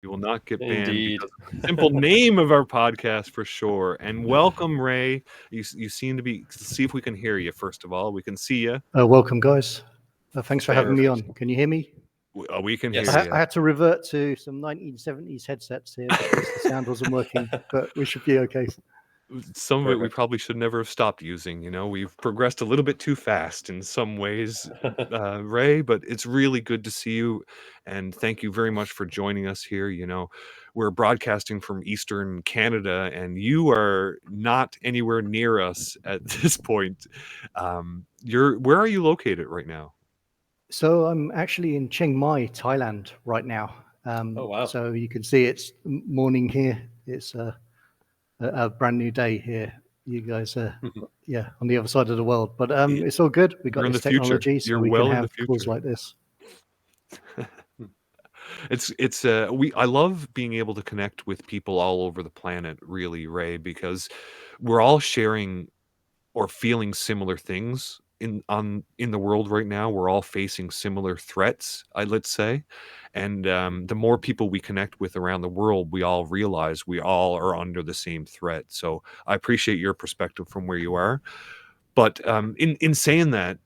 We will not get banned Indeed. because of the simple name of our podcast for sure. And welcome, Ray. You seem to be. See if we can hear you. First of all, we can see you. Welcome, guys. Thanks for having me on. Perfect. Can you hear me? We can Yes. hear I you. had to revert to some 1970s headsets here because the sound wasn't working, but we should be okay. Some of it we Perfect. probably should never have stopped using. We've progressed a little bit too fast in some ways, Ray, but it's really good to see you. And thank you very much for joining us here. We're broadcasting from Eastern Canada, and you are not anywhere near us at this point. Where are you located right now? So I'm actually in Chiang Mai, Thailand right now. Oh, wow. So you can see it's morning here. It's a brand new day here. You guys are, on the other side of the world. But it's all good. We got You're in this the future. technology, so You're we well can in the have calls future. like this. I love being able to connect with people all over the planet, really, Ray, because we're all sharing or feeling similar things in the world right now. We're all facing similar threats, let's say, and the more people we connect with around the world, we all realize we all are under the same threat. So I appreciate your perspective from where you are, but in saying that,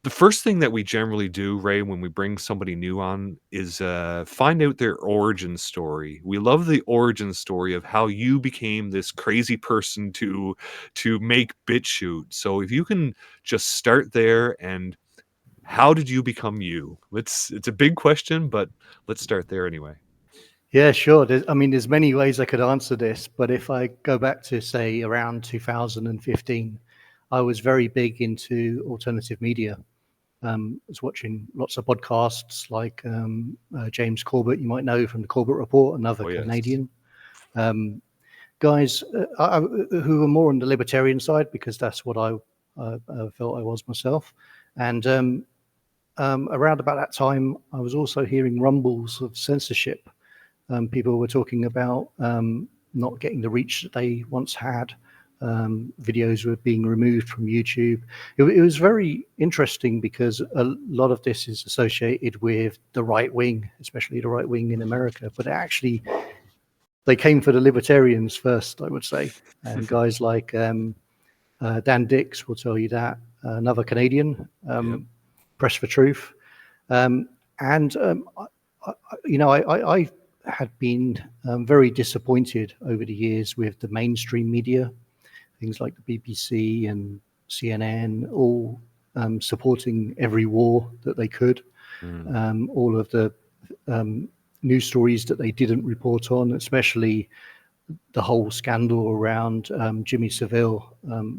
the first thing that we generally do, Ray, when we bring somebody new on is find out their origin story. We love the origin story of how you became this crazy person to make Bitchute. So if you can just start there, and how did you become you? It's a big question, but let's start there anyway. Yeah, sure. There's many ways I could answer this, but if I go back to, say, around 2015, I was very big into alternative media. I was watching lots of podcasts like James Corbett, you might know from the Corbett Report, another Oh, yes. Canadian. Guys who were more on the libertarian side, because that's what I felt I was myself. And around about that time, I was also hearing rumbles of censorship. People were talking about not getting the reach that they once had. Videos were being removed from YouTube. It was very interesting because a lot of this is associated with the right wing, especially the right wing in America. But actually, they came for the libertarians first, I would say. And guys like Dan Dix will tell you that, another Canadian, Yep. Press for Truth. I had been very disappointed over the years with the mainstream media, things like the BBC and CNN, all supporting every war that they could. All of the news stories that they didn't report on, especially the whole scandal around Jimmy Savile,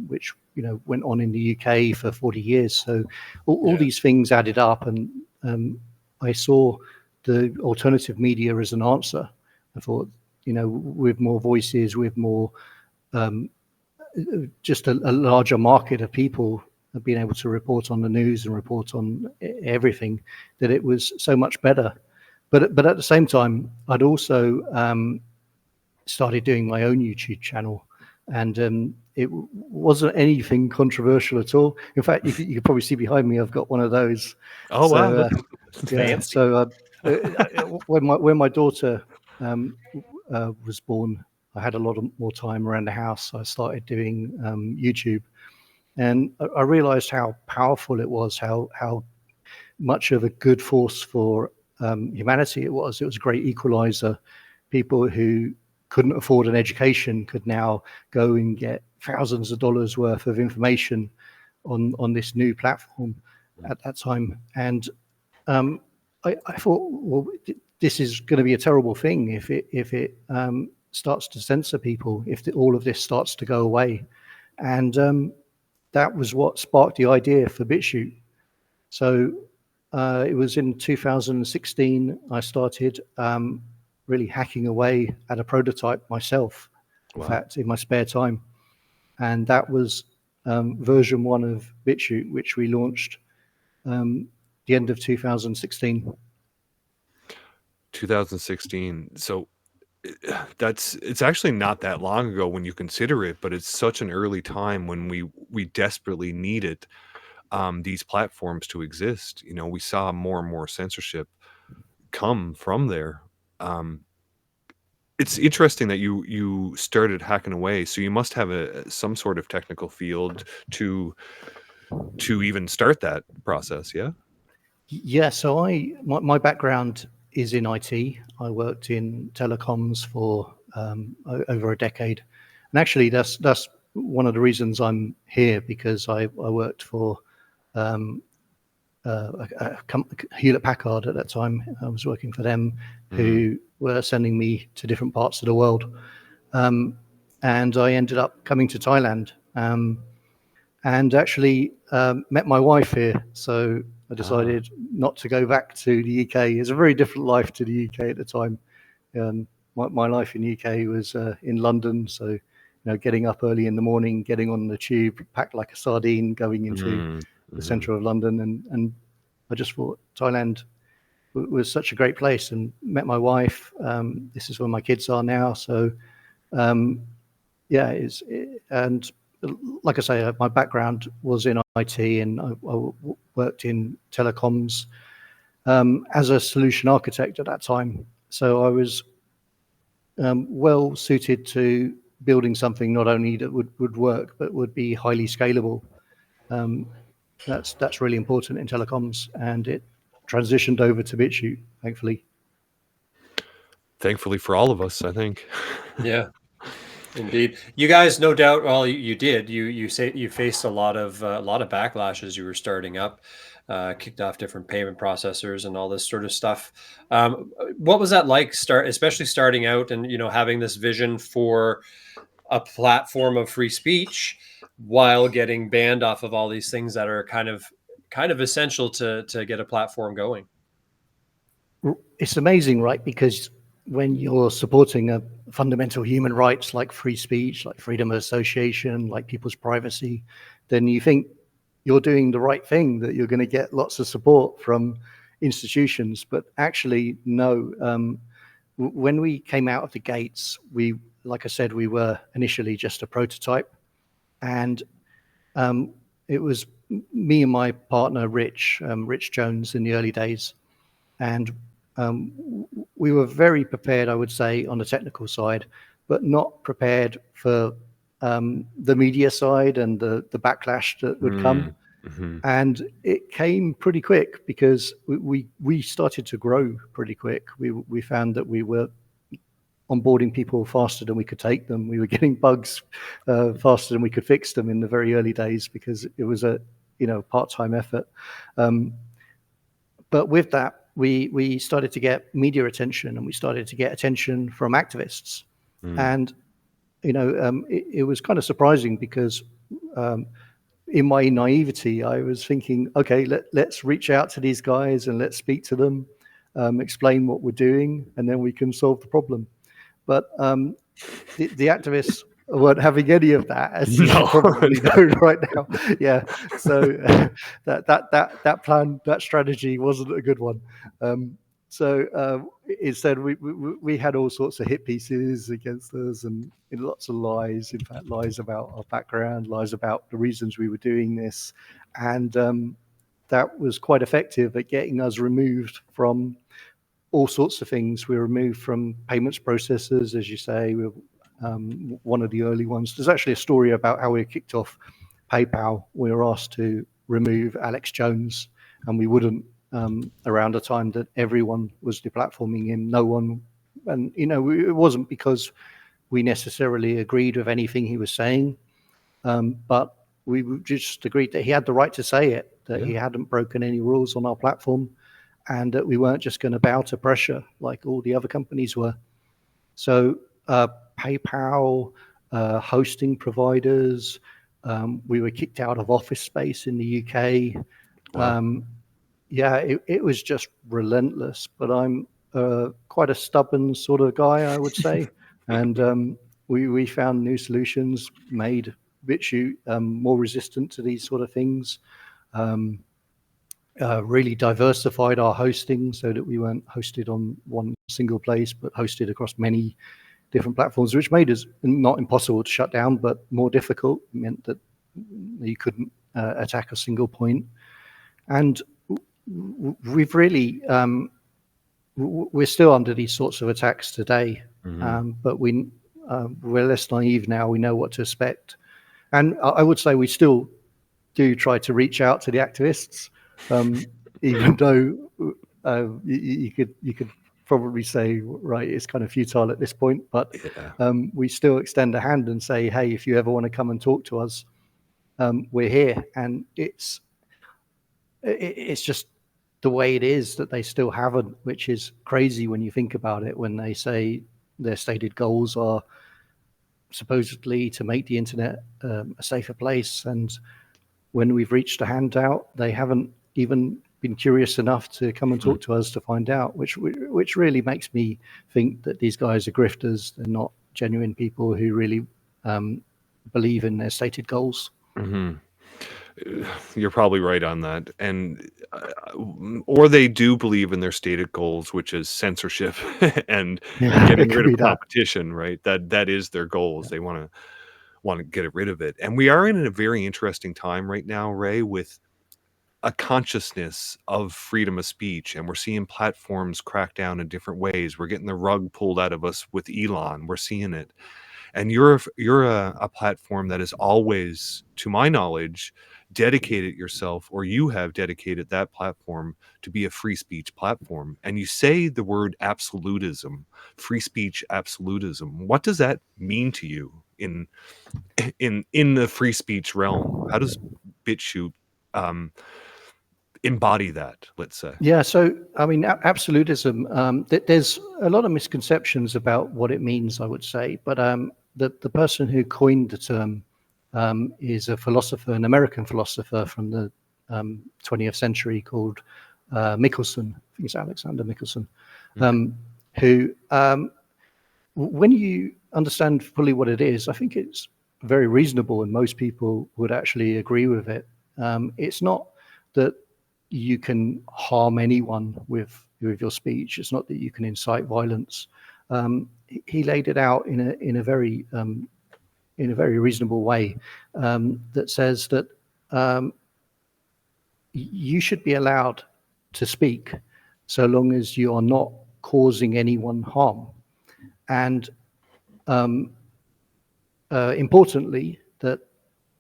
which went on in the UK for 40 years. So all these things added up, and I saw the alternative media as an answer. I thought, with more voices, with more just a larger market of people being able to report on the news and report on everything, that it was so much better. But at the same time, I'd also started doing my own YouTube channel, and it wasn't anything controversial at all. In fact, you can probably see behind me, I've got one of those. Oh, wow. Yeah. Fancy. So when my daughter was born, I had a lot more time around the house. I started doing YouTube, and I realized how powerful it was, how much of a good force for humanity it was. It was a great equalizer. People who couldn't afford an education could now go and get thousands of dollars worth of information on this new platform at that time. And I thought, well, this is going to be a terrible thing if it starts to censor people, if all of this starts to go away. And that was what sparked the idea for Bitchute. So it was in 2016 I started really hacking away at a prototype myself, in fact, in my spare time. And that was version 1 of Bitchute, which we launched the end of 2016. 2016. So it's actually not that long ago when you consider it, but it's such an early time when we desperately needed these platforms to exist. We saw more and more censorship come from there. It's interesting that you started hacking away, so you must have some sort of technical field to even start that process, yeah? Yeah, so my background is in IT. I worked in telecoms for over a decade, and actually that's one of the reasons I'm here, because I worked for Hewlett Packard at that time. I was working for them, who were sending me to different parts of the world, and I ended up coming to Thailand. And actually met my wife here. So I decided not to go back to the UK. It's a very different life to the UK at the time. My life in the UK was in London, so getting up early in the morning, getting on the tube, packed like a sardine, going into the centre of London, and I just thought Thailand was such a great place, and met my wife. This is where my kids are now, so yeah, and like I say, my background was in IT, and I worked in telecoms as a solution architect at that time. So I was well suited to building something not only that would work, but would be highly scalable. That's really important in telecoms, and it transitioned over to Bitchute, thankfully. Thankfully for all of us, I think. Yeah. Indeed, you guys, no doubt. Well, you did. You say you faced a lot of backlash as you were starting up, kicked off different payment processors and all this sort of stuff. What was that like? Especially starting out, and having this vision for a platform of free speech while getting banned off of all these things that are kind of essential to get a platform going. It's amazing, right? Because when you're supporting a fundamental human rights like free speech, like freedom of association, like people's privacy, then you think you're doing the right thing, that you're going to get lots of support from institutions. But actually, no. When we came out of the gates, like I said, we were initially just a prototype, and it was me and my partner, Rich Jones, in the early days, and we were very prepared, I would say, on the technical side, but not prepared for the media side and the backlash that would come. And it came pretty quick, because we started to grow pretty quick. We found that we were onboarding people faster than we could take them. We were getting bugs faster than we could fix them in the very early days, because it was a part-time effort. But with that, we started to get media attention, and we started to get attention from activists. And it was kind of surprising, because in my naivety, I was thinking, okay, let's reach out to these guys and let's speak to them, explain what we're doing, and then we can solve the problem. But the activists weren't having any of that, as you probably know right now. Yeah, so that plan, that strategy wasn't a good one. So instead, we had all sorts of hit pieces against us, and lots of lies. In fact, lies about our background, lies about the reasons we were doing this, and that was quite effective at getting us removed from all sorts of things. We were removed from payments processors, as you say. We were one of the early ones. There's actually a story about how we kicked off PayPal. We were asked to remove Alex Jones, and we wouldn't. Around the time that everyone was deplatforming him, no one, and it wasn't because we necessarily agreed with anything he was saying, but we just agreed that he had the right to say it, that he hadn't broken any rules on our platform, and that we weren't just going to bow to pressure like all the other companies were. So PayPal, hosting providers, we were kicked out of Office Space in the UK. Wow. Yeah, it was just relentless, but I'm quite a stubborn sort of guy, I would say. And we found new solutions, made Bitchute more resistant to these sort of things, really diversified our hosting so that we weren't hosted on one single place, but hosted across many different platforms, which made us not impossible to shut down, but more difficult. It meant that you couldn't attack a single point. And we've really we're still under these sorts of attacks today, Mm-hmm. but we're less naive now. We know what to expect, and I would say we still do try to reach out to the activists, even though you could probably say, right, it's kind of futile at this point, but Yeah. we still extend a hand and say, hey, if you ever want to come and talk to us, we're here. And it's just the way it is that they still haven't, which is crazy when you think about it, when they say their stated goals are supposedly to make the internet a safer place. And when we've reached a handout, they haven't even been curious enough to come and talk to us to find out, which really makes me think that these guys are grifters. They're not genuine people who really believe in their stated goals. Mm-hmm. You're probably right on that. And or they do believe in their stated goals, which is censorship and Yeah, getting it could rid be of that. competition, right? That is their goals. They want to get rid of it. And we are in a very interesting time right now, Ray, with a consciousness of freedom of speech, and we're seeing platforms crack down in different ways. We're getting the rug pulled out of us with Elon. We're seeing it. And you're a platform that is always, to my knowledge, dedicated yourself, or you have dedicated that platform to be a free speech platform. And you say the word absolutism, free speech absolutism. What does that mean to you in the free speech realm? How does Bitchute embody that, let's say? Yeah, so I mean, absolutism. There's a lot of misconceptions about what it means, I would say. But the person who coined the term is a philosopher, an American philosopher from the 20th century called Michelson. I think it's Alexander Michelson, who, when you understand fully what it is, I think it's very reasonable, and most people would actually agree with it. It's not that you can harm anyone with your speech. It's not that you can incite violence. He laid it out in a very reasonable way, that says that you should be allowed to speak so long as you are not causing anyone harm. And importantly, that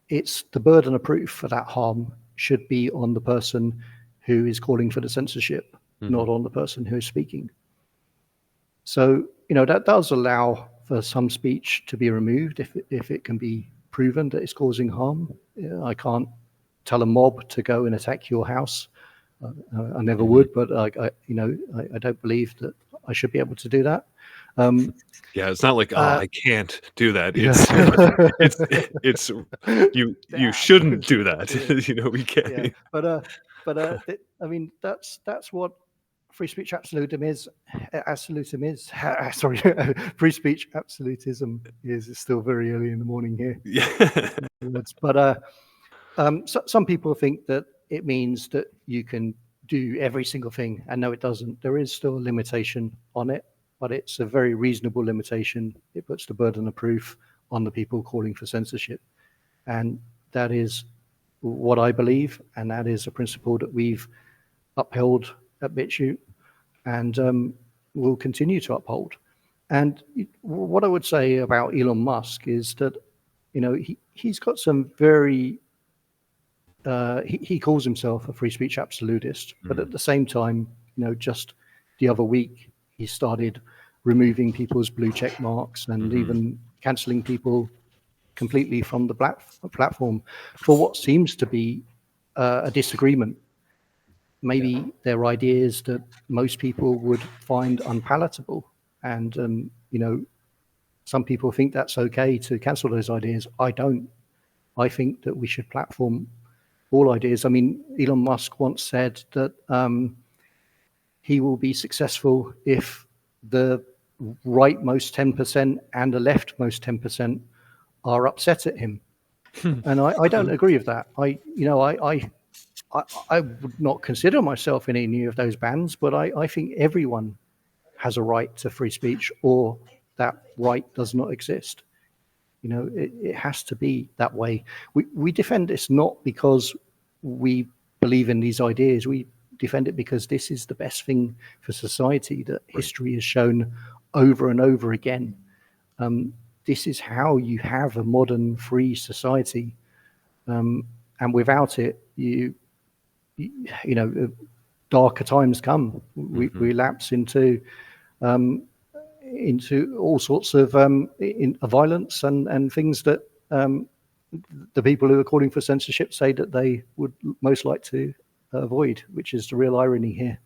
it's the burden of proof for that harm should be on the person who is calling for the censorship, not on the person who is speaking. So, that does allow for some speech to be removed if it can be proven that it's causing harm. I can't tell a mob to go and attack your house. I never would, but I don't believe that I should be able to do that. Yeah, it's not like, I can't do that. Yeah. It's you shouldn't do that. We can't. Yeah, but I mean, that's what free speech absolutism is. Sorry, free speech absolutism is. It's still very early in the morning here. Yeah. But some people think that it means that you can do every single thing, and no, it doesn't. There is still a limitation on it, but it's a very reasonable limitation. It puts the burden of proof on the people calling for censorship, and that is what I believe, and that is a principle that we've upheld at Bitchute, and will continue to uphold. And what I would say about Elon Musk is that, he's got some very he calls himself a free speech absolutist, but at the same time, just the other week, he started removing people's blue check marks and even cancelling people completely from the platform for what seems to be a disagreement. Maybe they're ideas that most people would find unpalatable, and some people think that's okay to cancel those ideas. I don't. I think that we should platform all ideas. I mean, Elon Musk once said that he will be successful if the rightmost 10% and the leftmost 10% are upset at him. And I don't agree with that. I would not consider myself in any of those bands, but I think everyone has a right to free speech, or that right does not exist. It has to be that way. We defend this not because we believe in these ideas. We defend it because this is the best thing for society that history has shown over and over again. This is how you have a modern free society, and without it, you know, darker times come. We lapse into all sorts of violence and things that the people who are calling for censorship say that they would most like to avoid, which is the real irony here.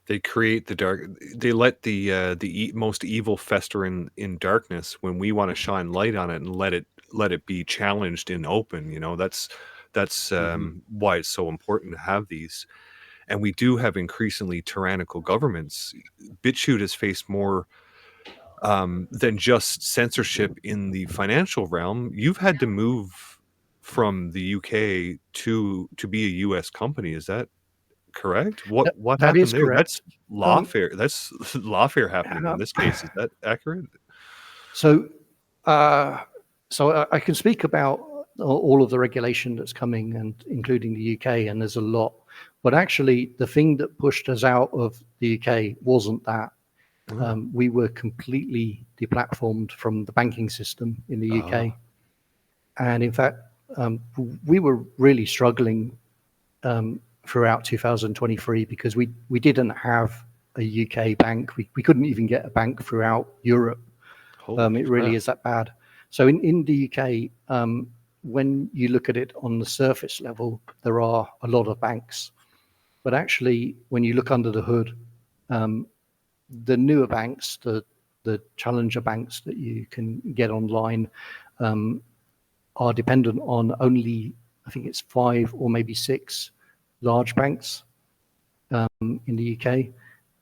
They create the dark. They let the most evil fester in darkness when we want to shine light on it and let it be challenged in open. You know, that's why it's so important to have these. And we do have increasingly tyrannical governments. Bitchute has faced more than just censorship in the financial realm. You've had to move from the UK to be a US company. Is that correct? What That happened is there? correct. That's lawfare happening in this case. Is that accurate? So I can speak about all of the regulation that's coming, and including the UK, and there's a lot. But actually, the thing that pushed us out of the UK wasn't that. We were completely deplatformed from the banking system in the UK. And in fact, we were really struggling throughout 2023 because we didn't have a UK bank. We couldn't even get a bank throughout Europe. It really is that bad. So in the UK, when you look at it on the surface level, there are a lot of banks. But actually, when you look under the hood, the newer banks, the challenger banks that you can get online, are dependent on only, I think it's 5 or maybe 6 large banks in the UK.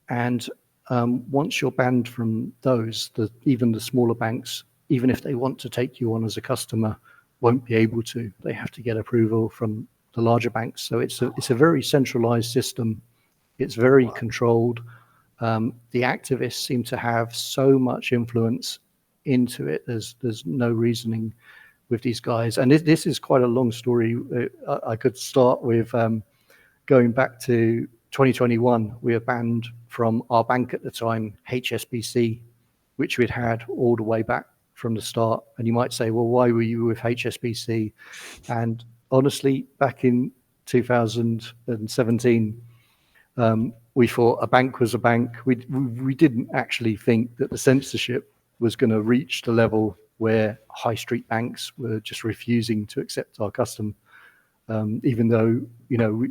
And once you're banned from those, even the smaller banks, even if they want to take you on as a customer, won't be able to. They have to get approval from the larger banks. So it's a very centralized system. It's very controlled. The activists seem to have so much influence into it. There's no reasoning with these guys. And this is quite a long story. I could start with going back to 2021. We were banned from our bank at the time, HSBC, which we'd had all the way back from the start. And you might say, well, why were you with HSBC? And honestly, back in 2017, we thought a bank was a bank. We didn't actually think that the censorship was going to reach the level where high street banks were just refusing to accept our custom, even though, you know,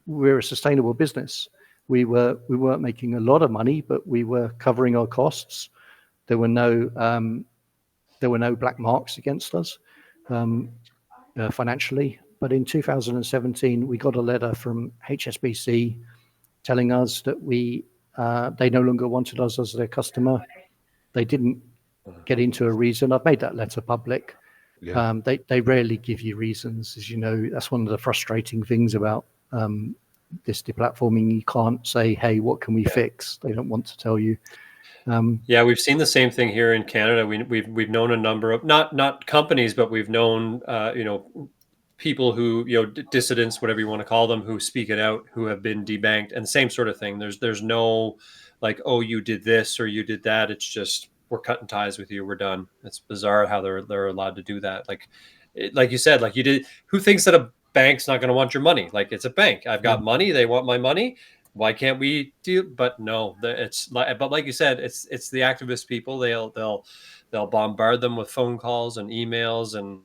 we're a sustainable business. We weren't making a lot of money, but we were covering our costs. There were no black marks against us financially. But in 2017, we got a letter from HSBC telling us that they no longer wanted us as their customer. They didn't get into a reason. I've made that letter public. Yeah. They rarely give you reasons, as you know. That's one of the frustrating things about this deplatforming. You can't say, "Hey, what can we fix?" They don't want to tell you. Yeah, we've seen the same thing here in Canada. We've known a number of not companies, but we've known people who, dissidents, whatever you want to call them, who speak it out, who have been debanked, and same sort of thing. There's no like, oh, you did this or you did that. It's just, we're cutting ties with you. We're done. It's bizarre how they're allowed to do that. Like you said, like you did. Who thinks that a bank's not going to want your money? Like, it's a bank. I've got money. They want my money. Why can't we deal? But no, but like you said, it's the activist people. They'll bombard them with phone calls and emails and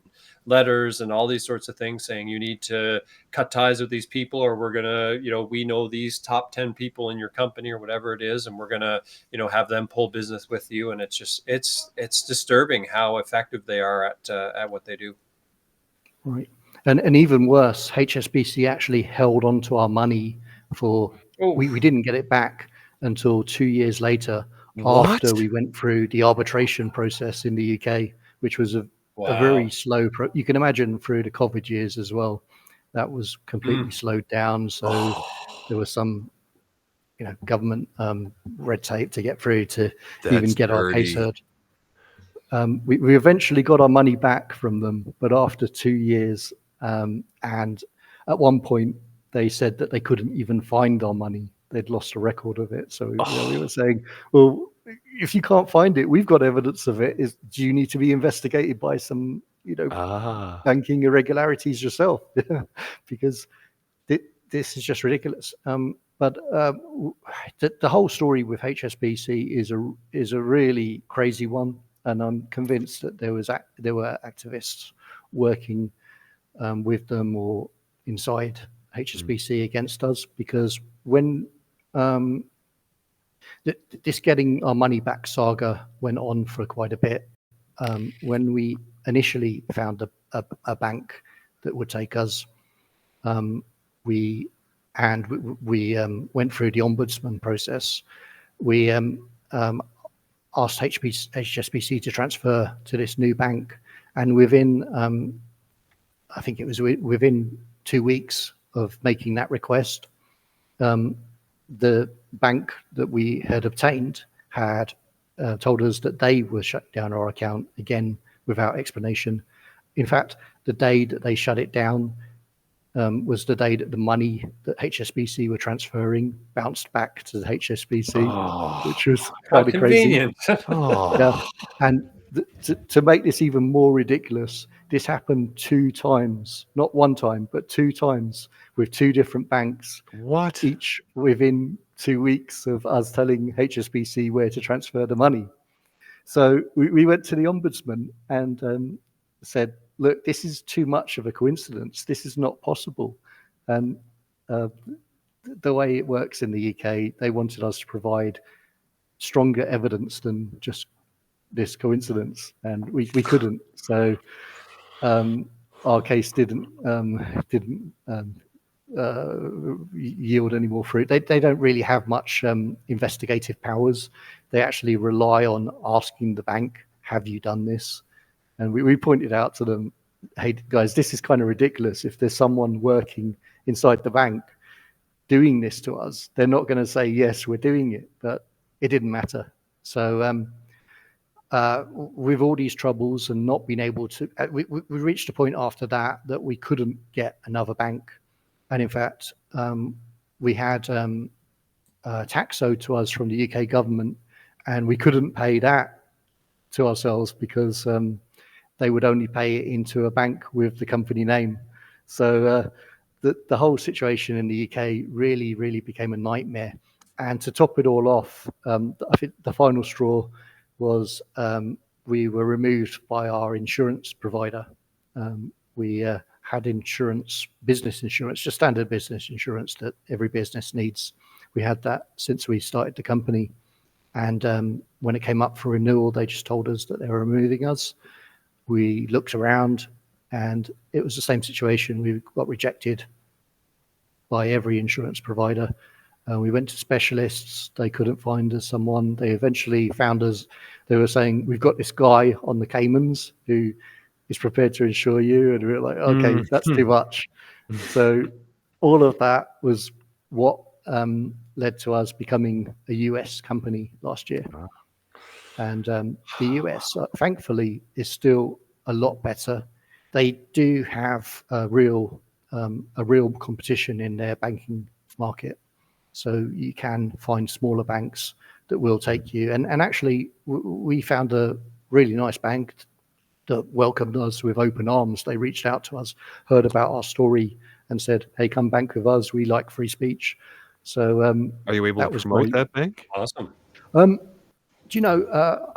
letters and all these sorts of things saying you need to cut ties with these people, or we're gonna, we know these top 10 people in your company or whatever it is, and we're gonna, have them pull business with you. And it's just it's disturbing how effective they are at what they do. Right. And even worse, HSBC actually held on to our money for, we didn't get it back until 2 years later, after we went through the arbitration process in the UK, which was a very slow, you can imagine through the COVID years as well, that was completely slowed down. So there was some, government red tape to get through to even get our case heard. We eventually got our money back from them, but after 2 years, and at one point they said that they couldn't even find our money. They'd lost a record of it. So we were saying, well, if you can't find it, we've got evidence of it. Do you need to be investigated by some, banking irregularities yourself? Because this is just ridiculous. But the whole story with HSBC is a really crazy one, and I'm convinced that there were activists working with them or inside HSBC against us, because when this getting our money back saga went on for quite a bit, when we initially found a bank that would take us, we went through the ombudsman process. We asked HSBC to transfer to this new bank, and within I think it was within 2 weeks of making that request, the bank that we had obtained had told us that they were shutting down our account again without explanation. In fact, the day that they shut it down was the day that the money that HSBC were transferring bounced back to the HSBC, which was kind of convenient. crazy. Yeah. And to make this even more ridiculous, this happened 2 times, not 1 time, but 2 times with 2 different banks. What? Each within 2 weeks of us telling HSBC where to transfer the money. So we went to the ombudsman and said, look, this is too much of a coincidence. This is not possible. And the way it works in the UK, they wanted us to provide stronger evidence than just this coincidence, and we couldn't. So our case didn't yield any more fruit. They don't really have much investigative powers. They actually rely on asking the bank, have you done this? And we pointed out to them, hey guys, this is kind of ridiculous. If there's someone working inside the bank doing this to us, they're not going to say, yes, we're doing it. But it didn't matter. So with all these troubles and not being able to, we reached a point after that we couldn't get another bank. And in fact, we had tax owed to us from the UK government, and we couldn't pay that to ourselves because they would only pay it into a bank with the company name. So the whole situation in the UK really, really became a nightmare. And to top it all off, I think the final straw was we were removed by our insurance provider. We had insurance, business insurance, just standard business insurance that every business needs. We had that since we started the company. And when it came up for renewal, they just told us that they were removing us. We looked around and it was the same situation. We got rejected by every insurance provider. We went to specialists. They couldn't find us someone. They eventually found us. They were saying, we've got this guy on the Caymans who is prepared to insure you. And we were like, okay, that's too much. So all of that was what led to us becoming a US company last year. And the US, thankfully, is still a lot better. They do have a real competition in their banking market. So you can find smaller banks that will take you. And actually, we found a really nice bank that welcomed us with open arms. They reached out to us, heard about our story, and said, hey, come bank with us. We like free speech. So are you able to promote that bank? Awesome. Do you know,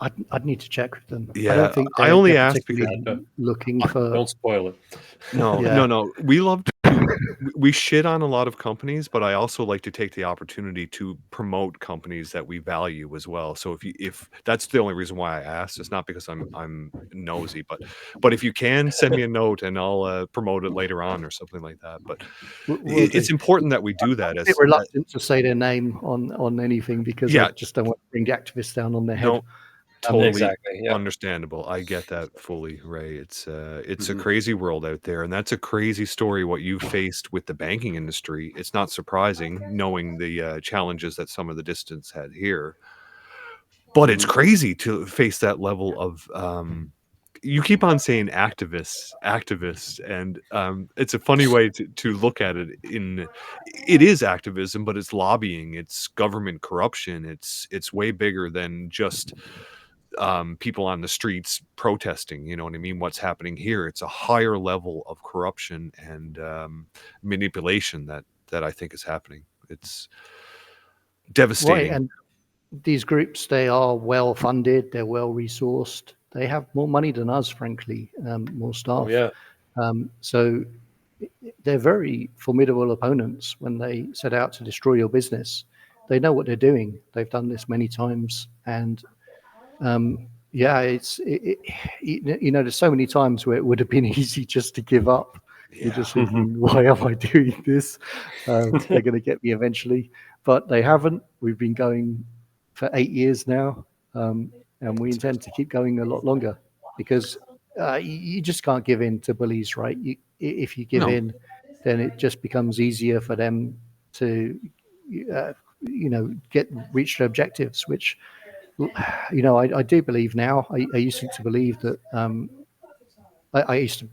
I'd need to check with them. Yeah, I don't think I only asked because looking for. Don't spoil it. No. We love to. We shit on a lot of companies, but I also like to take the opportunity to promote companies that we value as well. So if that's the only reason why I asked, it's not because I'm nosy, but if you can send me a note and I'll promote it later on or something like that. But it's important that we do that. I'm a bit reluctant to say their name on anything because I just don't want to bring the activists down on their head. No, totally exactly. Yeah. Understandable. I get that fully, Ray. It's a crazy world out there, and that's a crazy story what you faced with the banking industry. It's not surprising knowing the challenges that some of the distance had here, but it's crazy to face that level of you keep on saying activists, and it's a funny way to look at it. It is activism, but it's lobbying, it's government corruption, it's way bigger than just people on the streets protesting. You know what I mean? What's happening here? It's a higher level of corruption and manipulation that I think is happening. It's devastating. Right, and these groups, they are well funded, they're well resourced, they have more money than us, frankly, more staff. Oh yeah. So they're very formidable opponents when they set out to destroy your business. They know what they're doing. They've done this many times, and there's so many times where it would have been easy just to give up. Yeah. You're just thinking, why am I doing this? They're going to get me eventually, but they haven't. We've been going for 8 years now, and we intend to keep going a lot longer, because you just can't give in to bullies, right? If you give in, then it just becomes easier for them to, reach their objectives, which, I do believe now. I used to believe that, I used to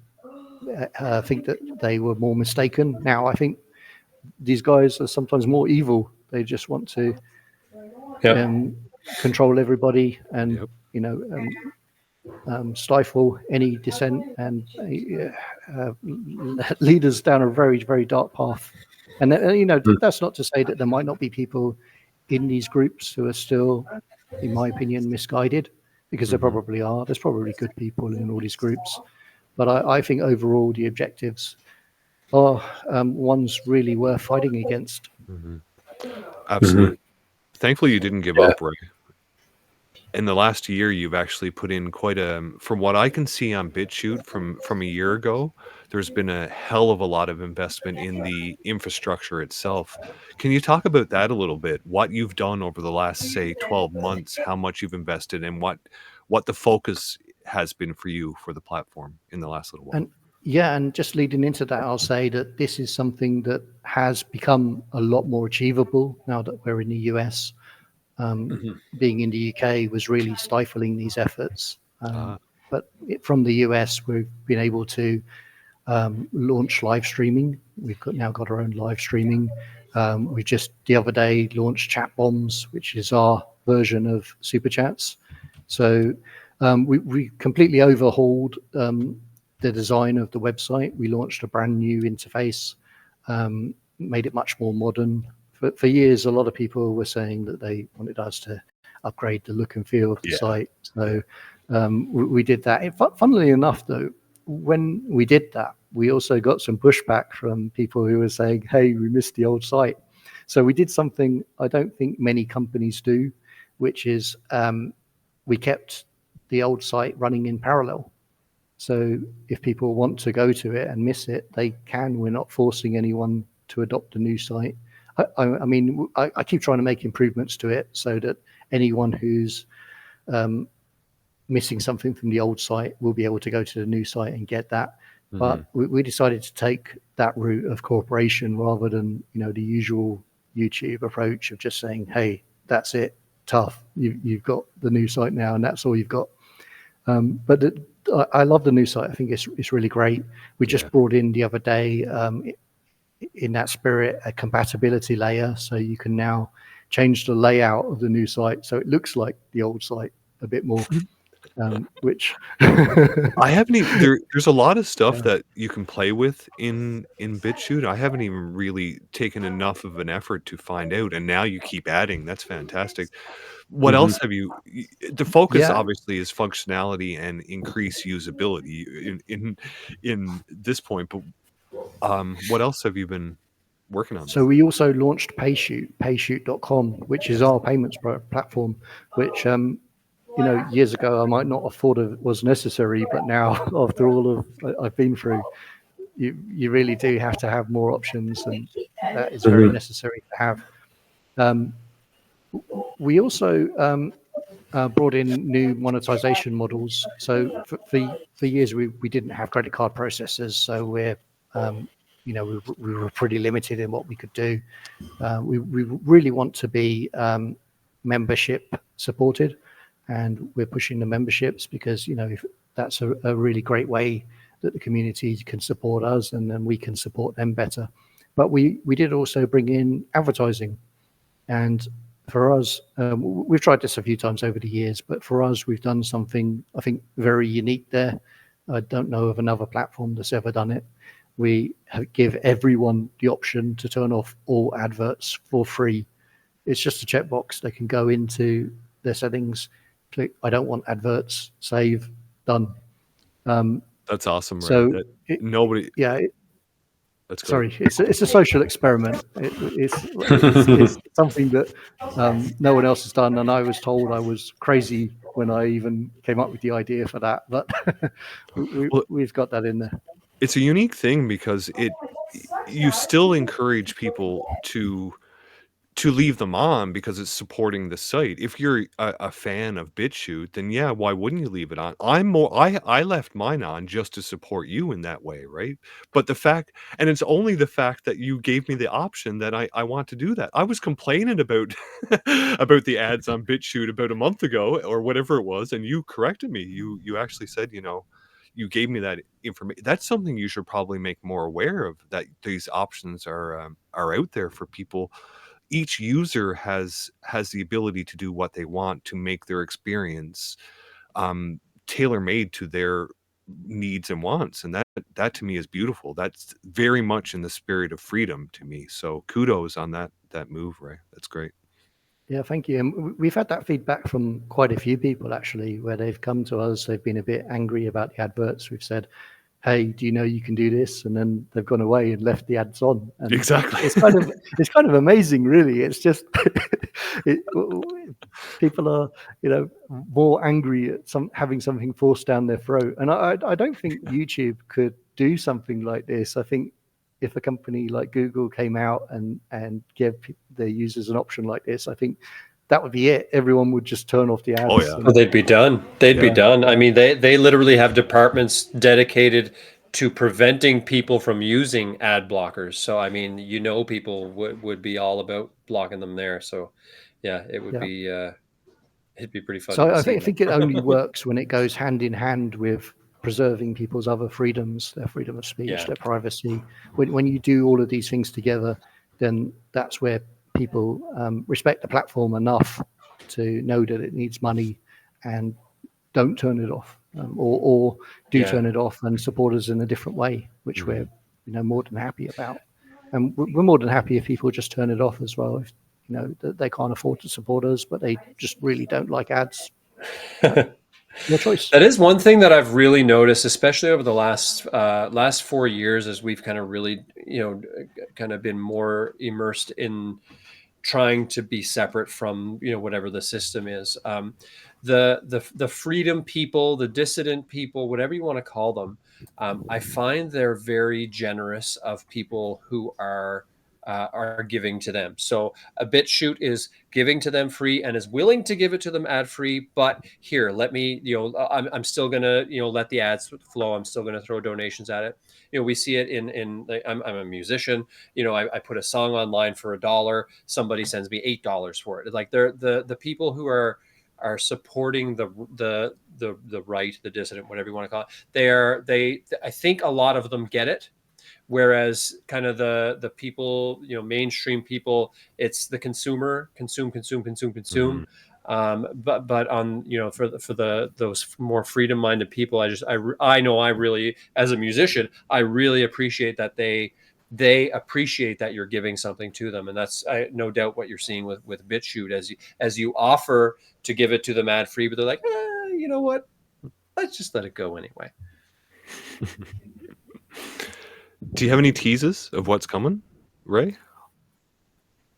think that they were more mistaken. Now I think these guys are sometimes more evil. They just want to control everybody and, stifle any dissent and lead us down a very, very dark path. And, that's not to say that there might not be people in these groups who are still, in my opinion, misguided, because there probably are. There's probably good people in all these groups. But I think overall the objectives are ones really worth fighting against. Absolutely. Thankfully, you didn't give up, Ray. In the last year, you've actually put in quite from what I can see on Bitchute from a year ago, there's been a hell of a lot of investment in the infrastructure itself. Can you talk about that a little bit? What you've done over the last, say, 12 months, how much you've invested, and what the focus has been for you for the platform in the last little while? And just leading into that, I'll say that this is something that has become a lot more achievable now that we're in the US. Being in the UK was really stifling these efforts. But from the US, we've been able to launch live streaming. We've now got our own live streaming. We just the other day launched Chat Bombs, which is our version of Super Chats. So we completely overhauled the design of the website. We launched a brand new interface, made it much more modern. For years, a lot of people were saying that they wanted us to upgrade the look and feel of the site. So we did that. Funnily enough, though, when we did that, we also got some pushback from people who were saying, hey, we missed the old site. So we did something I don't think many companies do, which is we kept the old site running in parallel. So if people want to go to it and miss it, they can. We're not forcing anyone to adopt a new site. I keep trying to make improvements to it so that anyone who's missing something from the old site will be able to go to the new site and get that. But we decided to take that route of cooperation rather than the usual YouTube approach of just saying, hey, that's it, tough. You've got the new site now, and that's all you've got. But I love the new site. I think it's really great. We just brought in the other day, in that spirit, a compatibility layer, so you can now change the layout of the new site so it looks like the old site a bit more. Which I haven't even there's a lot of stuff that you can play with in Bitchute. I haven't even really taken enough of an effort to find out, and now you keep adding. That's fantastic. What else have you? The focus obviously is functionality and increase usability in this point, but what else have you been working on? So we also launched payshute.com, which is our payments platform, which years ago I might not have thought it was necessary, but now after all of I've been through, you really do have to have more options, and that is very necessary to have. We also brought in new monetization models. So for years we didn't have credit card processors, so we were pretty limited in what we could do. We really want to be membership supported, and we're pushing the memberships because if that's a really great way that the community can support us, and then we can support them better. But we did also bring in advertising, and for us, we've tried this a few times over the years, but for us, we've done something I think very unique there. I don't know of another platform that's ever done it. We give everyone the option to turn off all adverts for free. It's just a checkbox. They can go into their settings, click I don't want adverts, save, done. That's awesome, right? So Nobody. yeah. That's great. Sorry, it's a social experiment. It's something that no one else has done, and I was told I was crazy when I even came up with the idea for that. But we've got that in there. It's a unique thing because you still encourage people to leave them on because it's supporting the site. If you're a fan of Bitchute, then yeah, why wouldn't you leave it on? I left mine on just to support you in that way, right? But it's only the fact that you gave me the option that I want to do that. I was complaining about about the ads on Bitchute about a month ago or whatever it was, and you corrected me. You actually said, you gave me that information. That's something you should probably make more aware of, that these options are out there for people. Each user has the ability to do what they want to make their experience tailor-made to their needs and wants, and that to me is beautiful. That's very much in the spirit of freedom to me. So kudos on that move, Ray. That's great. Yeah, thank you. And we've had that feedback from quite a few people actually, where they've come to us. They've been a bit angry about the adverts. We've said, hey, do you know you can do this? And then they've gone away and left the ads on. And exactly. It's kind of amazing, really. It's just people are, more angry at having something forced down their throat. And I don't think YouTube could do something like this. I think if a company like Google came out and gave their users an option like this, I think that would be it. Everyone would just turn off the ads. Oh, yeah. Well, they'd be done. They'd be done. I mean, they literally have departments dedicated to preventing people from using ad blockers. So, I mean, people would be all about blocking them there. So, yeah, it would be it'd be pretty fun. So I think it only works when it goes hand in hand with preserving people's other freedoms, their freedom of speech, their privacy. When you do all of these things together, then that's where people respect the platform enough to know that it needs money and don't turn it off, or do turn it off and support us in a different way, which we're more than happy about. And we're more than happy if people just turn it off as well. If they can't afford to support us, but they just really don't like ads. Your choice. That is one thing that I've really noticed, especially over the last 4 years, as we've kind of really, kind of been more immersed in trying to be separate from, whatever the system is. The freedom people, the dissident people, whatever you want to call them, I find they're very generous of people who are giving to them. So a Bitchute is giving to them free and is willing to give it to them ad free, but here, let me, I'm still going to, let the ads flow. I'm still going to throw donations at it. We see it in I'm a musician, I put a song online for $1. Somebody sends me $8 for it. Like they're the people who are supporting the right, the dissident, whatever you want to call it. I think a lot of them get it. Whereas kind of the people, mainstream people, it's the consumer, consume. Mm-hmm. But on, for those more freedom minded people, I know I really, as a musician, I really appreciate that they appreciate that you're giving something to them. And that's no doubt what you're seeing with Bitchute as you offer to give it to them ad free, but they're like, you know what? Let's just let it go anyway. Do you have any teases of what's coming, Ray?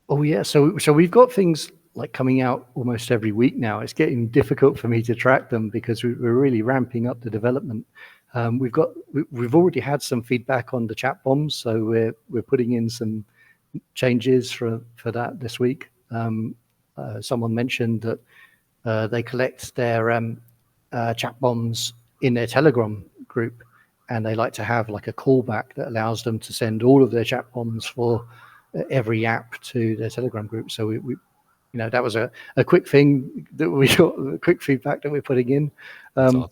Oh yeah, so we've got things like coming out almost every week now. It's getting difficult for me to track them because we're really ramping up the development. We've already had some feedback on the chat bombs, so we're putting in some changes for that this week. Someone mentioned that they collect their chat bombs in their Telegram group, and they like to have like a callback that allows them to send all of their chat bombs for every app to their Telegram group. So we that was a quick thing that we got, quick feedback that we're putting in. Awesome.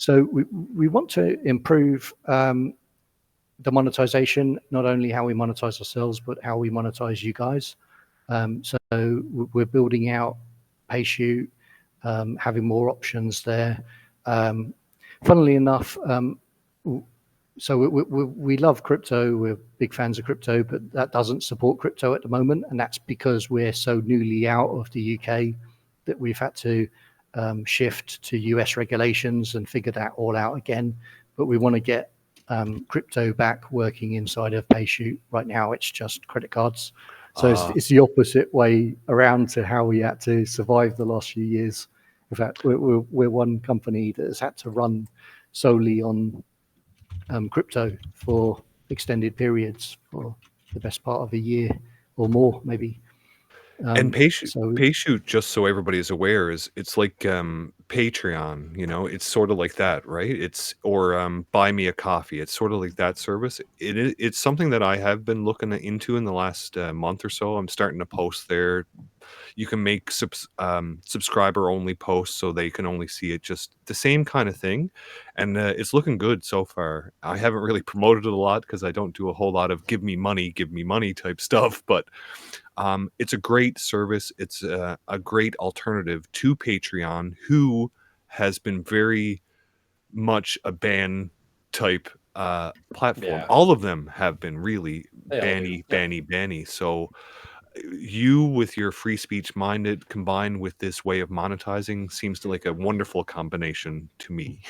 So we want to improve the monetization, not only how we monetize ourselves, but how we monetize you guys. So we're building out Bitchute, having more options there. Funnily enough, so we love crypto. We're big fans of crypto, but that doesn't support crypto at the moment, and that's because we're so newly out of the UK that we've had to shift to US regulations and figure that all out again. But we want to get crypto back working inside of Bitchute. Right now, it's just credit cards. So it's the opposite way around to how we had to survive the last few years. In fact, we're one company that has had to run solely on crypto for extended periods for the best part of a year or more, maybe. And Bitchute, just so everybody is aware, it's like Patreon, you know, it's sort of like that, right? It's or Buy Me a Coffee. It's sort of like that service. It's something that I have been looking into in the last month or so. I'm starting to post there. You can make subscriber only posts so they can only see it, just the same kind of thing, and it's looking good so far. I haven't really promoted it a lot because I don't do a whole lot of give me money type stuff, but it's a great service. It's a great alternative to Patreon, who has been very much a ban type platform. Yeah. All of them have been really They all do. banny. So you, with your free speech minded, combined with this way of monetizing, seems to like a wonderful combination to me.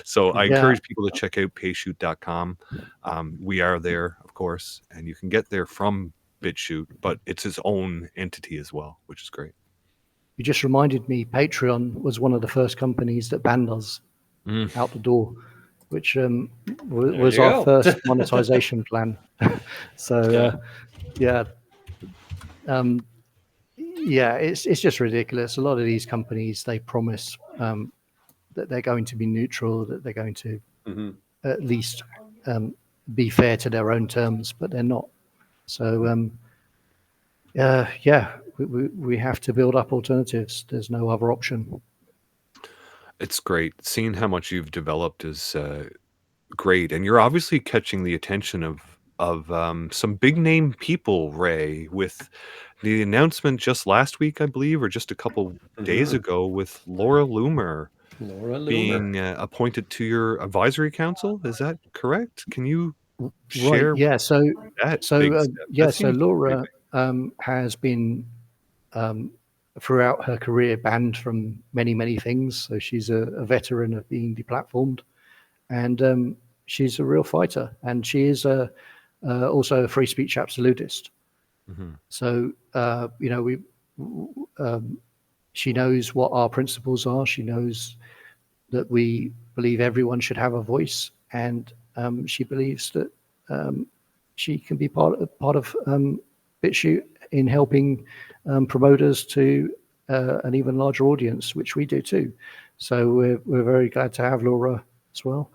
So I encourage people to check out Bitchute.com. We are there, of course, and you can get there from Bitchute, but it's its own entity as well, which is great. You just reminded me, Patreon was one of the first companies that banned us out the door, which was our first monetization plan. So yeah, it's just ridiculous. A lot of these companies, they promise that they're going to be neutral, that they're going to at least be fair to their own terms, but they're not. So we have to build up alternatives. There's no other option. It's great. Seeing how much you've developed is great, and you're obviously catching the attention of some big name people, Ray, with the announcement just last week, I believe, or just a couple days ago, with Laura Loomer being appointed to your advisory council. Is that correct? Can you share? Right. Yeah. So So Laura has been throughout her career banned from many things. So she's a veteran of being deplatformed, and she's a real fighter, and she is also a free speech absolutist. So she knows what our principles are. She knows that we believe everyone should have a voice, and she believes that she can be part of Bitchute in helping promoters to an even larger audience, which we do too. So we're very glad to have Laura as well.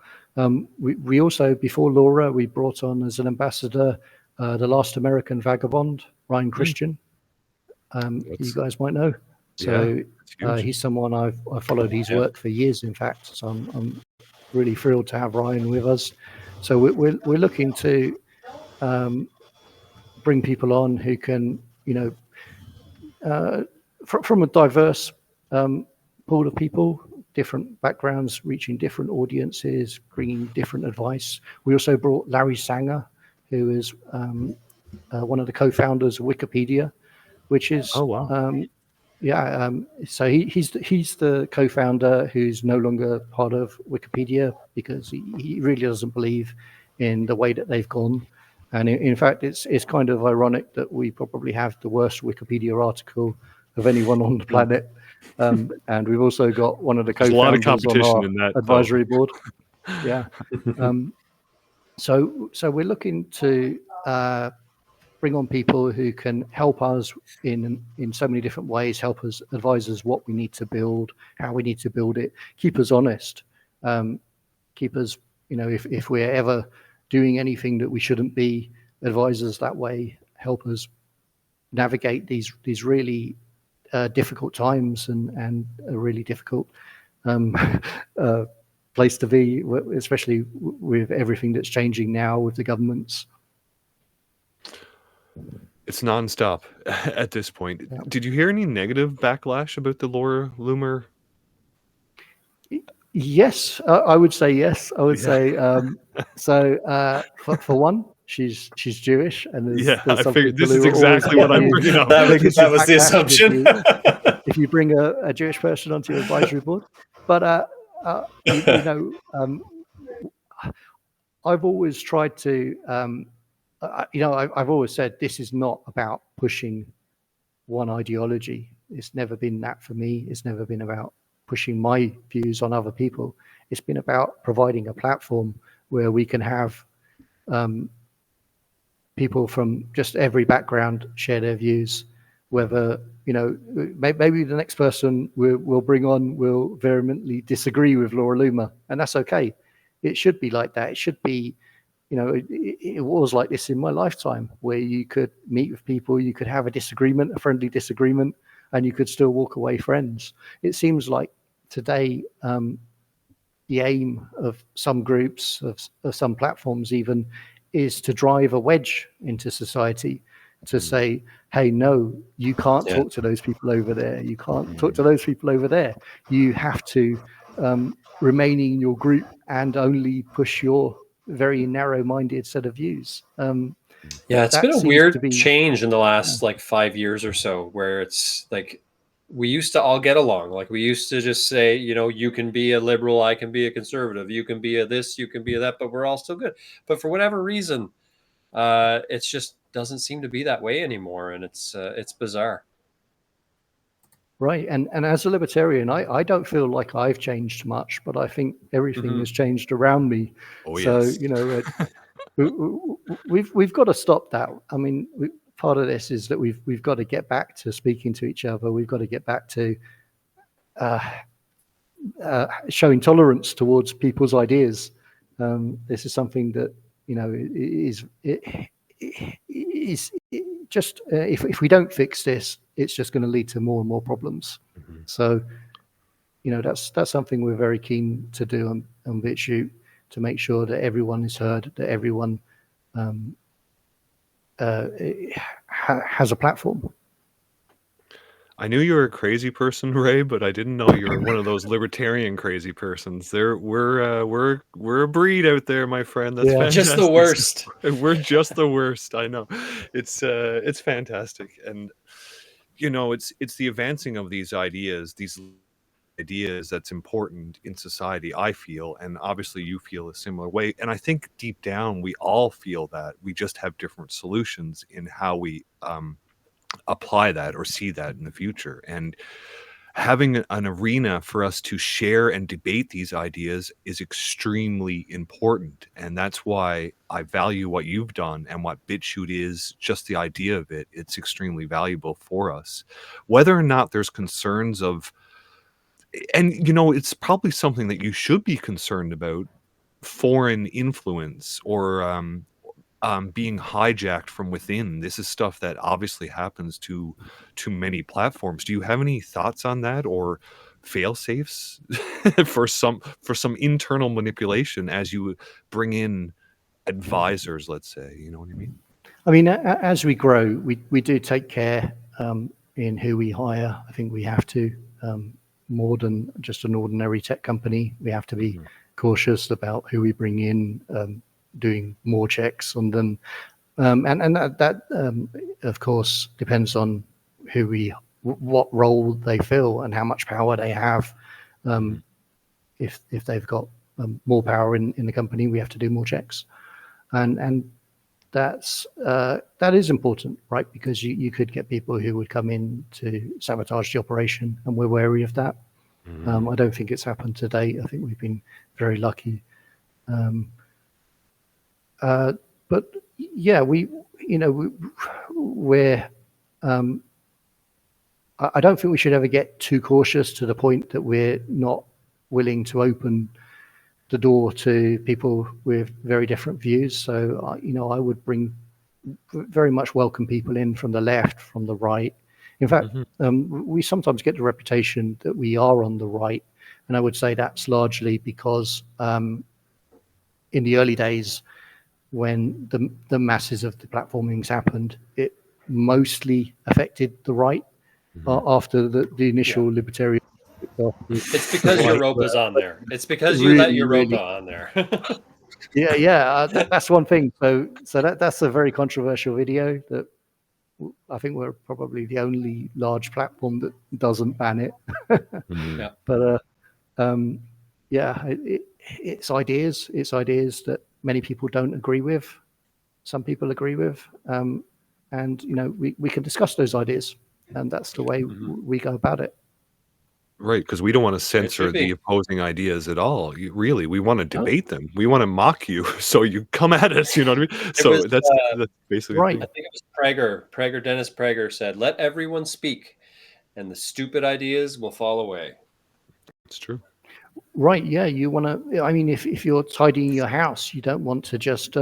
We also, before Laura, we brought on as an ambassador the last American vagabond, Ryan Christian. You guys might know. So he's someone I've followed his work for years, in fact. So I'm really thrilled to have Ryan with us. So we're looking to bring people on who can, from a diverse pool of people, different backgrounds, reaching different audiences, bringing different advice. We also brought Larry Sanger, who is one of the co-founders of Wikipedia, which is so he's the co-founder who's no longer part of Wikipedia because he really doesn't believe in the way that they've gone. And in fact, it's kind of ironic that we probably have the worst Wikipedia article of anyone on the planet. And we've also got one of the co-founders on our advisory board. Yeah. So we're looking to bring on people who can help us in so many different ways, help us, advise us what we need to build, how we need to build it, keep us honest, keep us, if we're ever doing anything that we shouldn't be, advise us that way, help us navigate these really difficult times and really difficult place to be, especially with everything that's changing now with the governments. It's nonstop at this point. Yeah. Did you hear any negative backlash about the Laura Loomer? Yes, I would say yes. I would Yeah. say so. For one, she's Jewish, and Yeah, there's I some figured people this is who are always exactly what I'm negative- bringing up. That negative was the backlash assumption. if you bring a Jewish person onto your advisory board. But you know, I've always tried to, you know, I've always said this is not about pushing one ideology. It's never been that for me. It's never been about pushing my views on other people. It's been about providing a platform where we can have people from just every background share their views. Whether, you know, maybe the next person we'll bring on will vehemently disagree with Laura Loomer, and that's okay. It should be like that. It should be, you know, it was like this in my lifetime, where you could meet with people, you could have a disagreement, a friendly disagreement, and you could still walk away friends. It seems like today the aim of some groups, of some platforms even, is to drive a wedge into society, to say, hey, no, you can't talk to those people over there. You can't talk to those people over there. You have to remain in your group and only push your very narrow-minded set of views. Yeah, it's that been a seems weird to be- change in the last like 5 years or so, where it's like we used to all get along. Like we used to just say, you know, you can be a liberal, I can be a conservative, you can be a this, you can be a that, but we're all still good. But for whatever reason, it's just doesn't seem to be that way anymore, and it's bizarre. Right. And as a libertarian, I don't feel like I've changed much, but I think everything has changed around me. Oh, So, yes. you know, we've got to stop that. I mean, part of this is that we've got to get back to speaking to each other. We've got to get back to showing tolerance towards people's ideas. This is something that, you know, is just if we don't fix this, it's just going to lead to more and more problems. So, you know, that's something we're very keen to do on Bitchute, to make sure that everyone is heard, that everyone has a platform. I knew you were a crazy person, Ray, but I didn't know you were one of those libertarian crazy persons. We're a breed out there, my friend. That's fantastic. Just the worst. We're just the worst. I know. It's fantastic, and you know, it's the advancing of these ideas that's important in society, I feel, and obviously you feel a similar way. And I think deep down we all feel that. We just have different solutions in how we apply that or see that in the future. And having an arena for us to share and debate these ideas is extremely important. And that's why I value what you've done and what Bitchute is, just the idea of it. It's extremely valuable for us. Whether or not there's concerns of, and you know, it's probably something that you should be concerned about, foreign influence or being hijacked from within. This is stuff that obviously happens to many platforms. Do you have any thoughts on that, or fail safes for some internal manipulation as you bring in advisors, let's say? You know what I mean? I mean, as we grow, we do take care in who we hire. I think we have to, more than just an ordinary tech company. We have to be cautious about who we bring in, doing more checks on them. And that of course, depends on what role they fill and how much power they have. If they've got more power in the company, we have to do more checks. And that is important, right? Because you could get people who would come in to sabotage the operation, and we're wary of that. I don't think it's happened to date. I think we've been very lucky. But yeah, we're I don't think we should ever get too cautious to the point that we're not willing to open the door to people with very different views. So, you know, I would very much welcome people in from the left, from the right. In fact, we sometimes get the reputation that we are on the right, And I would say that's largely because in the early days, when the masses of the platformings happened, it mostly affected the right. After the initial libertarian. It's because Right, Europa's on there. It's because you let really, Europa really, on there. yeah. That's one thing. So that's a very controversial video that I think we're probably the only large platform that doesn't ban it. Yeah. But yeah, it's ideas that many people don't agree with. Some people agree with, and we can discuss those ideas, and that's the way we go about it. Right, because we don't wanna It censor should the be. opposing ideas at all. Really, we wanna No, debate them. We wanna mock you, so you come at us, you know what I mean? It was, So that's basically the right. I thing. think it was Prager, Dennis Prager said, "Let everyone speak, and the stupid ideas will fall away." It's true. Right, yeah, you want to. I mean, if you're tidying your house, you don't want to just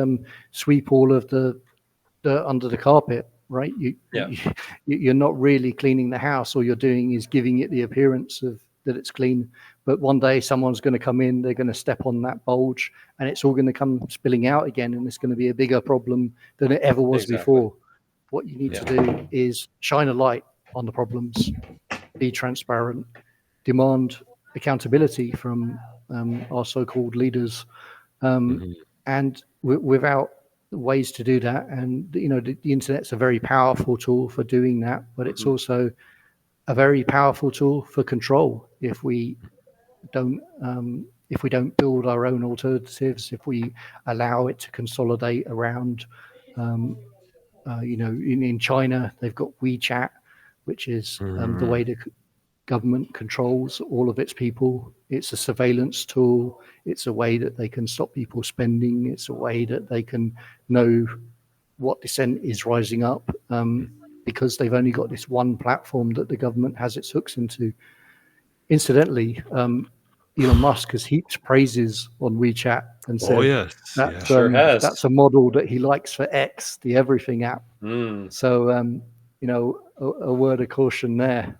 sweep all of the under the carpet, right? Yeah, You're not really cleaning the house. All you're doing is giving it the appearance of that it's clean. But one day someone's going to come in, they're going to step on that bulge, and it's all going to come spilling out again, and it's going to be a bigger problem than it ever was exactly. before. What you need Yeah. to do is shine a light on the problems, be transparent, demand accountability from our so-called leaders, Mhm. and without ways to do that. And the internet's a very powerful tool for doing that, but it's also a very powerful tool for control if we don't build our own alternatives, if we allow it to consolidate around. In China, they've got WeChat, which is the way the government controls all of its people. It's a surveillance tool. It's a way that they can stop people spending. It's a way that they can know what dissent is rising up, because they've only got this one platform that the government has its hooks into. Incidentally, Elon Musk has heaped praises on WeChat and Oh, said yes, yeah. Sure has. that's a model that he likes for X, the everything app. Mm. So, a word of caution there.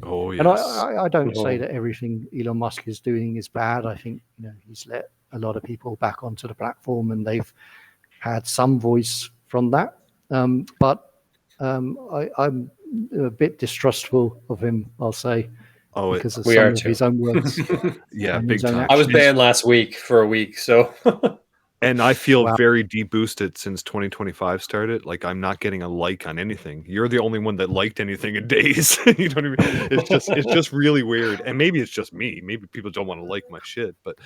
Oh, And yes. I don't say that everything Elon Musk is doing is bad. I think he's let a lot of people back onto the platform, and they've had some voice from that. But I'm a bit distrustful of him, I'll say, Oh, because of We some are of too. his own words yeah, and big his own time. I was actions. banned last week for a week, so And I feel Wow. very deboosted since 2025 started. Like, I'm not getting a like on anything. You're the only one that liked anything in days. You know what I mean? It's just really weird. And maybe it's just me. Maybe people don't want to like my shit, but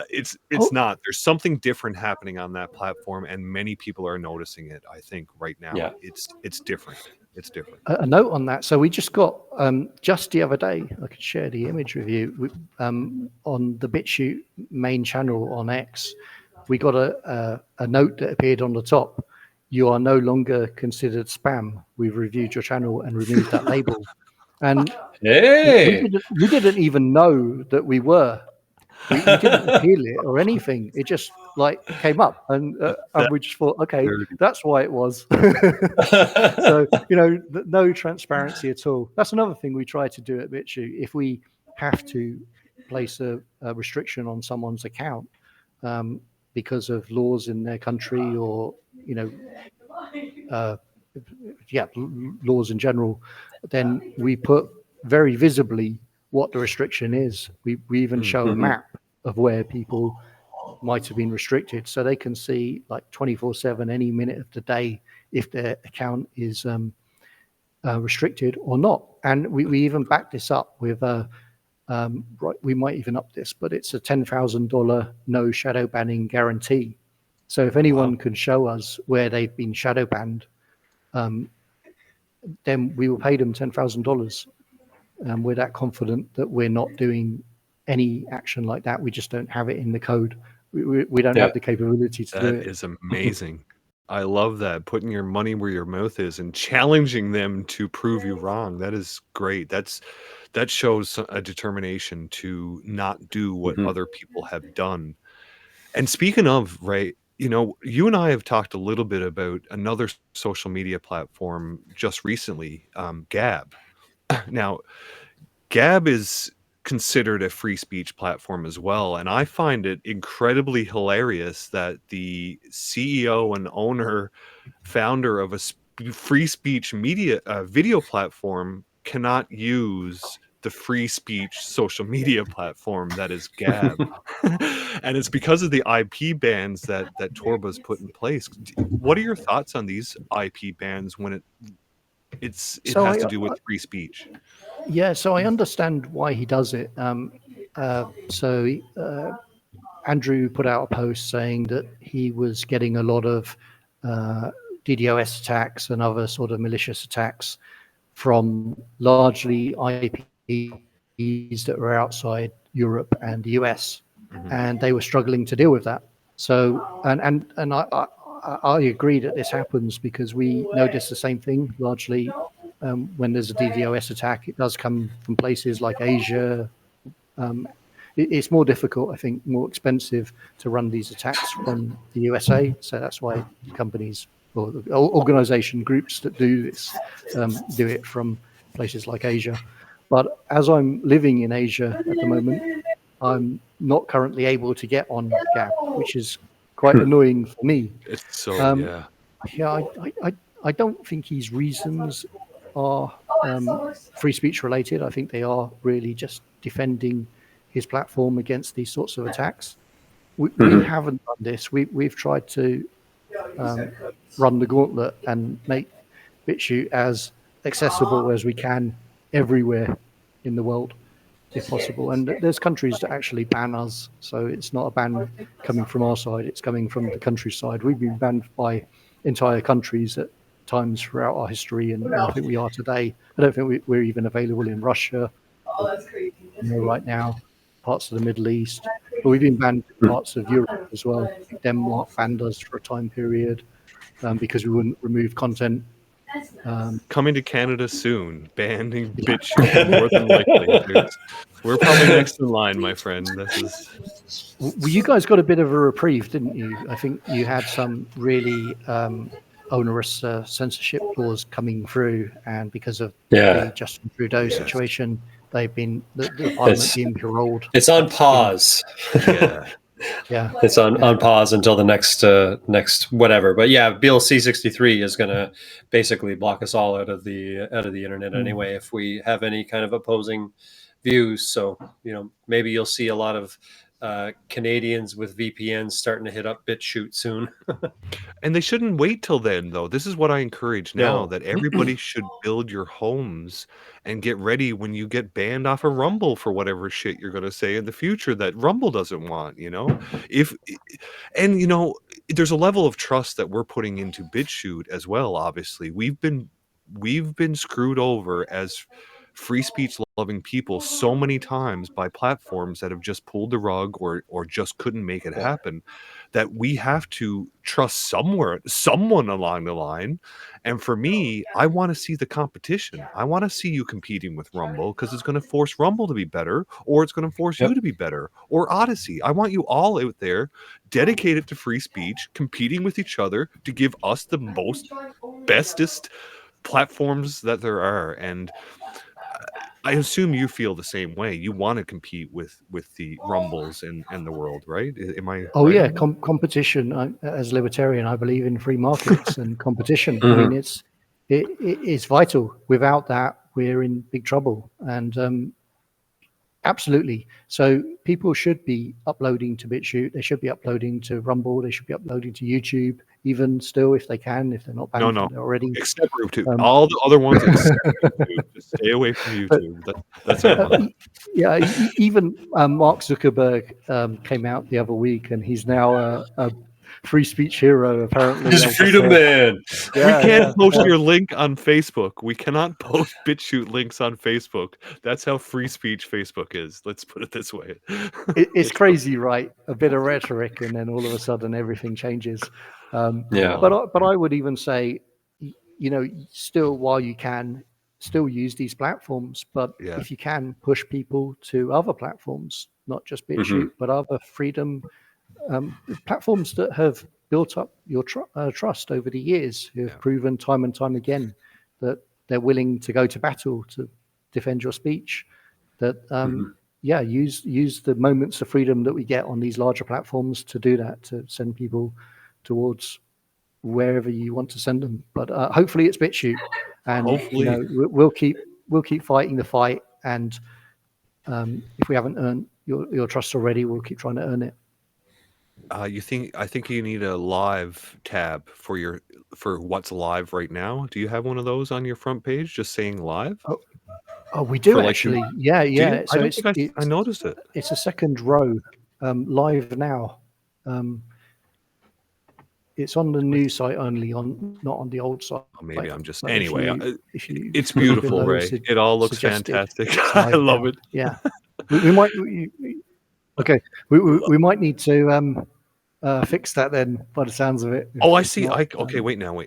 it's Oh, not. There's something different happening on that platform, and many people are noticing it, I think, right now. yeah. It's different. It's different. a note on that. So we just got just the other day. I could share the image with you. On the Bitchute main channel on X, we got a note that appeared on the top. You are no longer considered spam. We've reviewed your channel and removed that label. And Hey. we didn't even know that we were. We didn't appeal it or anything. It just came up, and That's we just thought, okay, dirty. that's why it was. So no transparency at all. That's another thing we try to do at Bitchute. If we have to place a restriction on someone's account because of laws in their country, or laws in general, then we put very visibly what the restriction is. We even show a map of where people might have been restricted, so they can see 24/7, any minute of the day, if their account is restricted or not. And we even back this up with we might even up this, but it's a $10,000 no shadow banning guarantee. So if anyone can show us where they've been shadow banned, then we will pay them $10,000. We're that confident that we're not doing any action like that. We just don't have it in the code. We don't have the capability to do That it. is amazing. I love that, putting your money where your mouth is and challenging them to prove you wrong. That is great. That shows a determination to not do what other people have done. And speaking of, right, you and I have talked a little bit about another social media platform just recently, Gab. Now, Gab is considered a free speech platform as well. And I find it incredibly hilarious that the CEO and founder of a free speech media video platform cannot use the free speech social media platform that is Gab. And it's because of the IP bans that Torba's put in place. What are your thoughts on these IP bans when it So has to do with free speech? so I understand why he does it. Andrew put out a post saying that he was getting a lot of DDoS attacks and other sort of malicious attacks from largely IPs that were outside Europe and the US, and they were struggling to deal with that. So, and I agree that this happens because we notice the same thing largely. When there's a DDoS attack, it does come from places like Asia. It's more difficult, I think, more expensive to run these attacks from the USA. So that's why companies or organization groups that do this do it from places like Asia. But as I'm living in Asia at the moment, I'm not currently able to get on Gab, which is quite annoying for me. It's so, I don't think his reasons are free speech related. I think they are really just defending his platform against these sorts of attacks. We haven't done this. We've tried to run the gauntlet and make Bitchute as accessible as we can everywhere in the world, if possible. And there's countries that actually ban us, so it's not a ban coming from our side, it's coming from the countryside. We've been banned by entire countries at times throughout our history, and I think we are today. I don't think we're even available in Russia right now, parts of the Middle East, but we've been banned in parts of Europe as well. I think Denmark banned us for a time period because we wouldn't remove content. Coming to Canada soon, banning Bitchute more than likely. We're probably next in line, my friend. Well, you guys got a bit of a reprieve, didn't you? I think you had some really onerous censorship laws coming through, and because of the Justin Trudeau situation, they've been the Parliament being paroled. It's on pause. Yeah, it's on pause until the next whatever. But yeah, Bill C-63 is going to basically block us all out of the internet anyway if we have any kind of opposing views. So maybe you'll see a lot of Canadians with VPNs starting to hit up Bitchute soon. And they shouldn't wait till then, though. This is what I encourage now, that everybody should build your homes and get ready when you get banned off of Rumble for whatever shit you're going to say in the future that Rumble doesn't want, there's a level of trust that we're putting into Bitchute as well. Obviously, we've been screwed over as free speech loving people so many times by platforms that have just pulled the rug or just couldn't make it happen, that we have to trust someone along the line. And for me, I want to see the competition. I want to see you competing with Rumble, because it's going to force Rumble to be better, or it's going to force you to be better, or Odyssey. I want you all out there dedicated to free speech, competing with each other to give us the bestest platforms that there are. And I assume you feel the same way. You want to compete with the Rumbles and the world, right? Am I? Oh right? yeah, competition. As a libertarian, I believe in free markets and competition. I mean, it's vital. Without that, we're in big trouble. And absolutely. So people should be uploading to Bitchute. They should be uploading to Rumble. They should be uploading to YouTube, even still, if they can, if they're not banned already. Except YouTube. All the other ones, except YouTube. Just stay away from YouTube. That's it. Even Mark Zuckerberg came out the other week, and he's now a free speech hero, apparently. He's a freedom man. We can't post your link on Facebook. We cannot post Bitchute links on Facebook. That's how free speech Facebook is. Let's put it this way. It's crazy, right? A bit of rhetoric, and then all of a sudden everything changes. But I would even say, still, while you can, still use these platforms. But if you can, push people to other platforms, not just Bitchute, but other freedom platforms that have built up your trust over the years, who have proven time and time again that they're willing to go to battle to defend your speech, that yeah, use the moments of freedom that we get on these larger platforms to do that, to send people towards wherever you want to send them. But hopefully it's Bitchute, and Hopefully. we'll keep fighting the fight. And if we haven't earned your trust already, we'll keep trying to earn it. I think you need a live tab for what's live right now. Do you have one of those on your front page, just saying live? Oh, we do For, like, actually. do Yeah. you? I So don't think I noticed it. it's a second row, live now. It's on the new site only, not on the old site. Oh, maybe I'm just But anyway. if you It's look beautiful, below, Ray. It all looks suggested, fantastic. it's I live love now. it. Yeah, we might. Okay, we might need to fix that then. By the sounds of it. Oh, I If see. not, Okay, wait now. I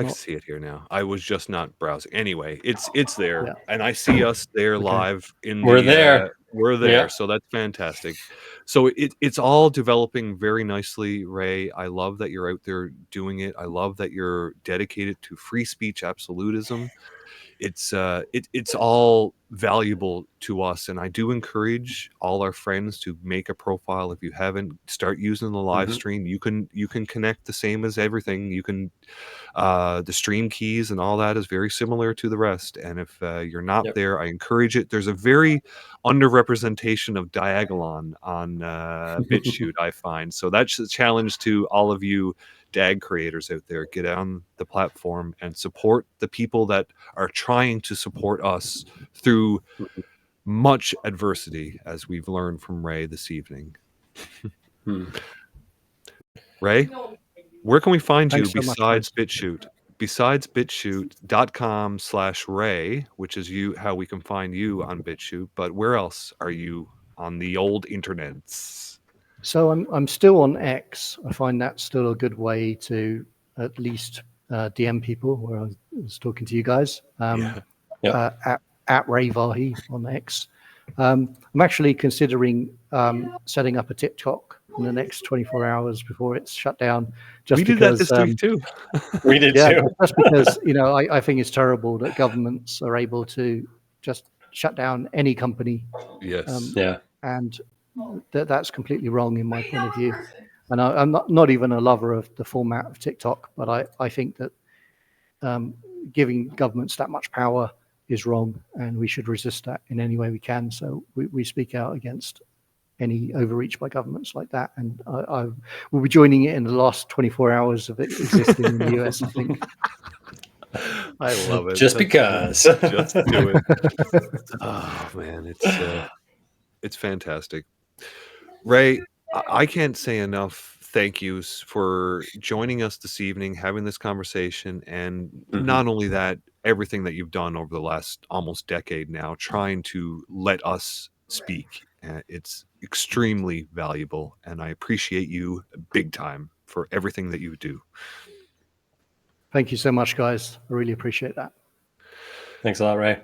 can see it here now. I was just not browsing. Anyway, it's there, Yeah. and I see us there Okay. live in We're the. there. We're there, Yeah. so that's fantastic. So it's all developing very nicely, Ray. I love that you're out there doing it. I love that you're dedicated to free speech absolutism. It's all valuable to us, and I do encourage all our friends to make a profile. If you haven't, start using the live stream. You can connect the same as everything. You can the stream keys and all that is very similar to the rest. And if you're not there, I encourage it. There's a very underrepresentation of Diagolon on Bitchute, I find. So that's a challenge to all of you DAG creators out there. Get on the platform and support the people that are trying to support us through much adversity, as we've learned from Ray this evening. Ray, where can we find you besides Bitchute? Besides bitchute.com/Ray, which is how we can find you on Bitchute, but where else are you on the old internets? So I'm still on X. I find that's still a good way to at least DM people, where I was talking to you guys. At Ray Vahey on X. I'm actually considering setting up a TikTok in the next 24 hours before it's shut down. We did that this week too. We did too. Just because I think it's terrible that governments are able to just shut down any company. Yes. And that's completely wrong in my point of view. And I'm not even a lover of the format of TikTok, but I think that giving governments that much power is wrong, and we should resist that in any way we can. So we speak out against any overreach by governments like that. And I will be joining it in the last 24 hours of it existing in the US, I think. I love it. Just because. Just do it. Oh, man. It's fantastic. Ray, I can't say enough thank yous for joining us this evening, having this conversation, and not only that, everything that you've done over the last almost decade now, trying to let us speak. It's extremely valuable, and I appreciate you big time for everything that you do. Thank you so much, guys. I really appreciate that. Thanks a lot, Ray.